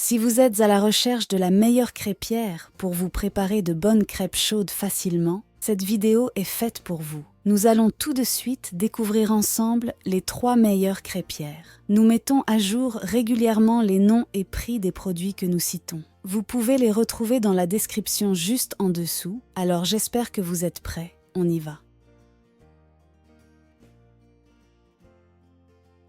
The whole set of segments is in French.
Si vous êtes à la recherche de la meilleure crêpière pour vous préparer de bonnes crêpes chaudes facilement, cette vidéo est faite pour vous. Nous allons tout de suite découvrir ensemble les 3 meilleures crêpières. Nous mettons à jour régulièrement les noms et prix des produits que nous citons. Vous pouvez les retrouver dans la description juste en dessous, alors j'espère que vous êtes prêts. On y va.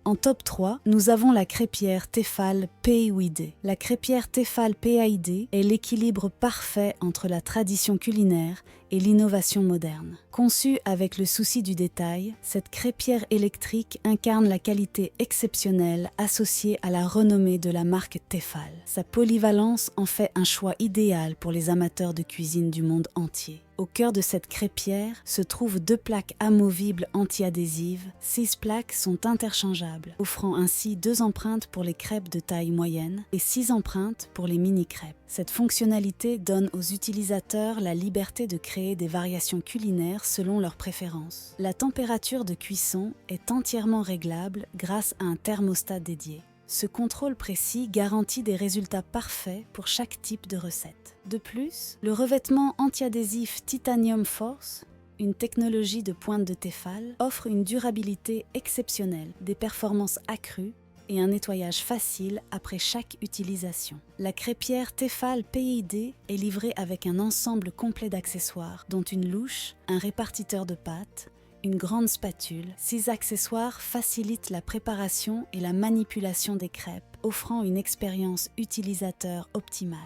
En top 3, nous avons la crêpière Tefal PAID. La crêpière Tefal PAID est l'équilibre parfait entre la tradition culinaire et l'innovation moderne. Conçue avec le souci du détail, cette crêpière électrique incarne la qualité exceptionnelle associée à la renommée de la marque Tefal. Sa polyvalence en fait un choix idéal pour les amateurs de cuisine du monde entier. Au cœur de cette crêpière se trouvent 2 plaques amovibles anti-adhésives. 6 plaques sont interchangeables, offrant ainsi 2 empreintes pour les crêpes de taille moyenne et 6 empreintes pour les mini-crêpes. Cette fonctionnalité donne aux utilisateurs la liberté de créer des variations culinaires selon leurs préférences. La température de cuisson est entièrement réglable grâce à un thermostat dédié. Ce contrôle précis garantit des résultats parfaits pour chaque type de recette. De plus, le revêtement anti-adhésif Titanium Force, une technologie de pointe de Tefal, offre une durabilité exceptionnelle, des performances accrues et un nettoyage facile après chaque utilisation. La crêpière Tefal PAID est livrée avec un ensemble complet d'accessoires, dont une louche, un répartiteur de pâtes, une grande spatule. Ces accessoires facilitent la préparation et la manipulation des crêpes, offrant une expérience utilisateur optimale.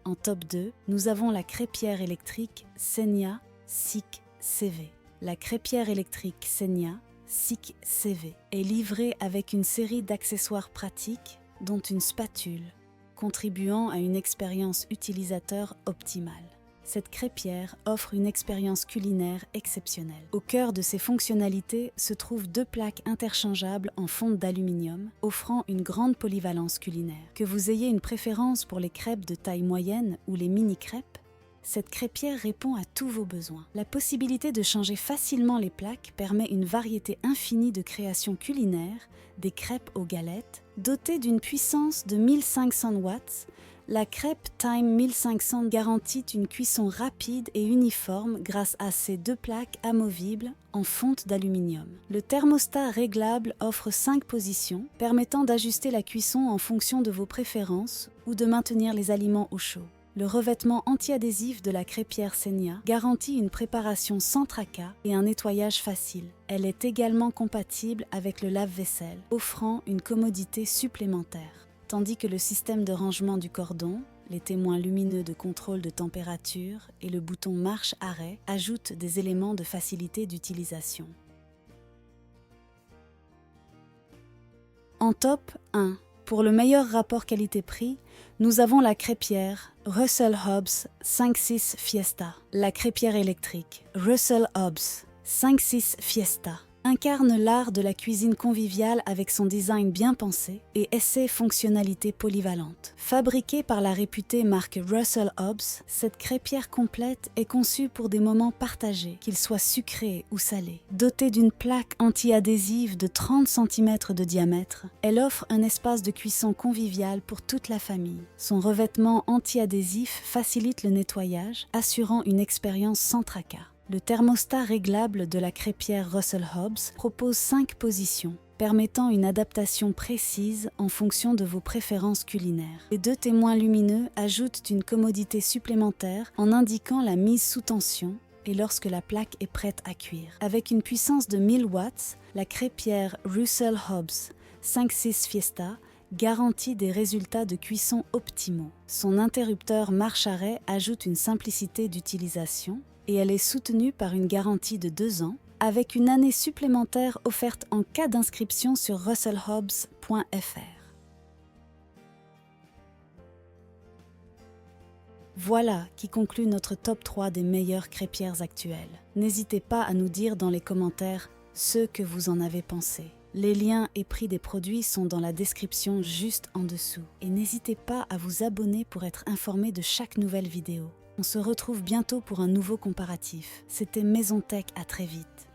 En top 2, nous avons la crêpière électrique Senia SICK CV. La crêpière électrique Senia SICK CV est livrée avec une série d'accessoires pratiques, dont une spatule, contribuant à une expérience utilisateur optimale. Cette crêpière offre une expérience culinaire exceptionnelle. Au cœur de ses fonctionnalités se trouvent 2 plaques interchangeables en fonte d'aluminium, offrant une grande polyvalence culinaire. Que vous ayez une préférence pour les crêpes de taille moyenne ou les mini-crêpes, cette crêpière répond à tous vos besoins. La possibilité de changer facilement les plaques permet une variété infinie de créations culinaires, des crêpes aux galettes. Dotée d'une puissance de 1500 watts, la crêpe Time 1500 garantit une cuisson rapide et uniforme grâce à ses 2 plaques amovibles en fonte d'aluminium. Le thermostat réglable offre 5 positions, permettant d'ajuster la cuisson en fonction de vos préférences ou de maintenir les aliments au chaud. Le revêtement anti-adhésif de la crêpière Senia garantit une préparation sans tracas et un nettoyage facile. Elle est également compatible avec le lave-vaisselle, offrant une commodité supplémentaire. Tandis que le système de rangement du cordon, les témoins lumineux de contrôle de température et le bouton marche-arrêt ajoutent des éléments de facilité d'utilisation. En top 1, pour le meilleur rapport qualité-prix, nous avons la crêpière Russell Hobbs 5.6 Fiesta. La crêpière électrique Russell Hobbs 5.6 Fiesta incarne l'art de la cuisine conviviale avec son design bien pensé et ses fonctionnalités polyvalentes. Fabriquée par la réputée marque Russell Hobbs, cette crêpière complète est conçue pour des moments partagés, qu'ils soient sucrés ou salés. Dotée d'une plaque anti-adhésive de 30 cm de diamètre, elle offre un espace de cuisson convivial pour toute la famille. Son revêtement anti-adhésif facilite le nettoyage, assurant une expérience sans tracas. Le thermostat réglable de la crêpière Russell Hobbs propose 5 positions, permettant une adaptation précise en fonction de vos préférences culinaires. Les 2 témoins lumineux ajoutent une commodité supplémentaire en indiquant la mise sous tension et lorsque la plaque est prête à cuire. Avec une puissance de 1000 watts, la crêpière Russell Hobbs 5.6 Fiesta garantit des résultats de cuisson optimaux. Son interrupteur marche-arrêt ajoute une simplicité d'utilisation et elle est soutenue par une garantie de 2 ans, avec une année supplémentaire offerte en cas d'inscription sur russellhobbs.fr. Voilà qui conclut notre top 3 des meilleures crêpières actuelles. N'hésitez pas à nous dire dans les commentaires ce que vous en avez pensé. Les liens et prix des produits sont dans la description juste en dessous. Et n'hésitez pas à vous abonner pour être informé de chaque nouvelle vidéo. On se retrouve bientôt pour un nouveau comparatif. C'était Maison Tech, à très vite.